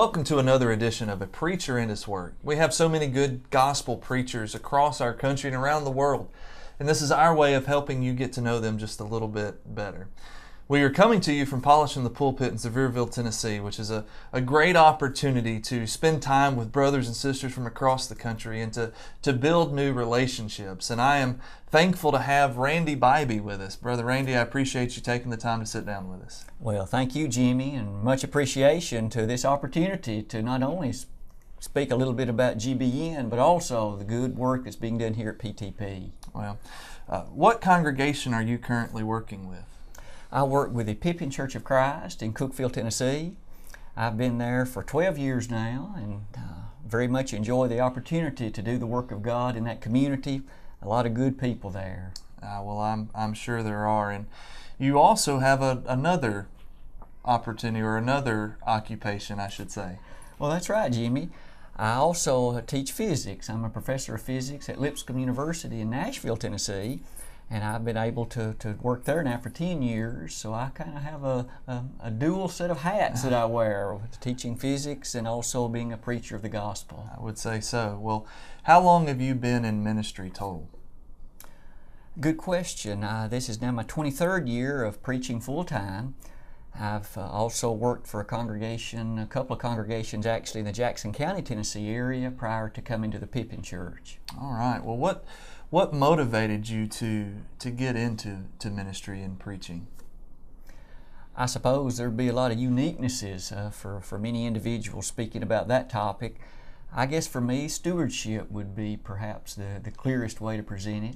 Welcome to another edition of A Preacher and His Word. We have so many good gospel preachers across our country and around the world, and this is our way of helping you get to know them just a little bit better. We are coming to you from Polishing the Pulpit in Sevierville, Tennessee, which is a great opportunity to spend time with brothers and sisters from across the country and to build new relationships. And I am thankful to have Randy Bybee with us. Brother Randy, I appreciate you taking the time to sit down with us. Well, thank you, Jimmy, and much appreciation to this opportunity to not only speak a little bit about GBN, but also the good work that's being done here at PTP. Well, what congregation are you currently working with? I work with the Pippin Church of Christ in Cookeville, Tennessee. I've been there for 12 years now and very much enjoy the opportunity to do the work of God in that community. A lot of good people there. Well, I'm sure there are. And you also have another opportunity, or another occupation, I should say. Well, that's right, Jimmy. I also teach physics. I'm a professor of physics at Lipscomb University in Nashville, Tennessee. And I've been able to work there now for 10 years, so I kind of have a dual set of hats that I wear, teaching physics and also being a preacher of the gospel. I would say so. Well, how long have you been in ministry total? Good question. This is now my 23rd year of preaching full-time. I've also worked for a couple of congregations actually in the Jackson County, Tennessee area prior to coming to the Pippin Church. All right. Well, what motivated you to get into ministry and preaching? I suppose there'd be a lot of uniquenesses for many individuals speaking about that topic. I guess for me, stewardship would be perhaps the clearest way to present it.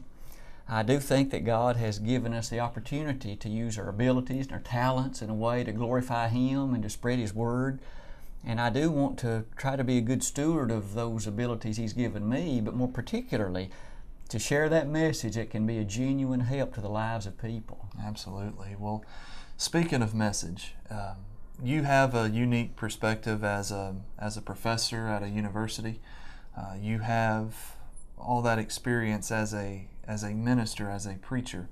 I do think that God has given us the opportunity to use our abilities and our talents in a way to glorify Him and to spread His Word. And I do want to try to be a good steward of those abilities He's given me, but more particularly, to share that message that can be a genuine help to the lives of people. Absolutely. Well, speaking of message, you have a unique perspective as a professor at a university. You have all that experience as a minister, as a preacher.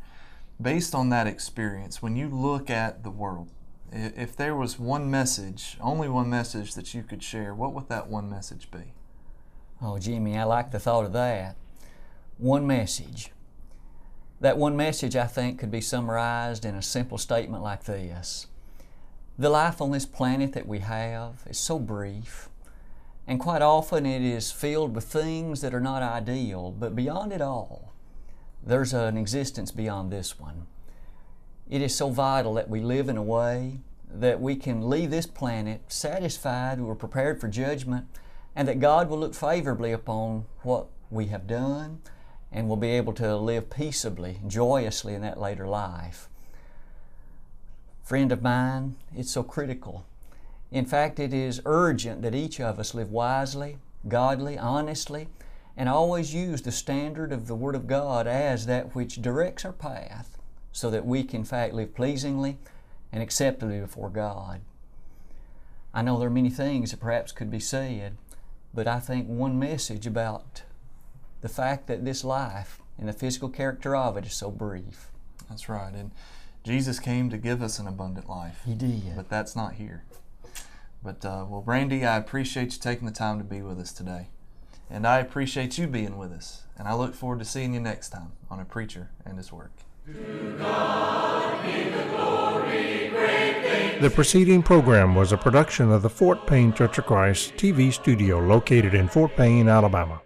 Based on that experience, when you look at the world, if there was one message, only one message that you could share, what would that one message be? Oh, Jimmy, I like the thought of that. One message. That one message, I think, could be summarized in a simple statement like this. The life on this planet that we have is so brief, and quite often it is filled with things that are not ideal, but beyond it all, there's an existence beyond this one. It is so vital that we live in a way that we can leave this planet satisfied, we're prepared for judgment, and that God will look favorably upon what we have done, and we'll be able to live peaceably, joyously in that later life. Friend of mine, it's so critical. In fact, it is urgent that each of us live wisely, godly, honestly, and always use the standard of the Word of God as that which directs our path, so that we can in fact live pleasingly and acceptably before God. I know there are many things that perhaps could be said, but I think one message about the fact that this life and the physical character of it is so brief. That's right. And Jesus came to give us an abundant life. He did. But that's not here. But, well, Brandy, I appreciate you taking the time to be with us today. And I appreciate you being with us. And I look forward to seeing you next time on A Preacher and His Work. To God be the glory, great things. The preceding program was a production of the Fort Payne Church of Christ TV studio located in Fort Payne, Alabama.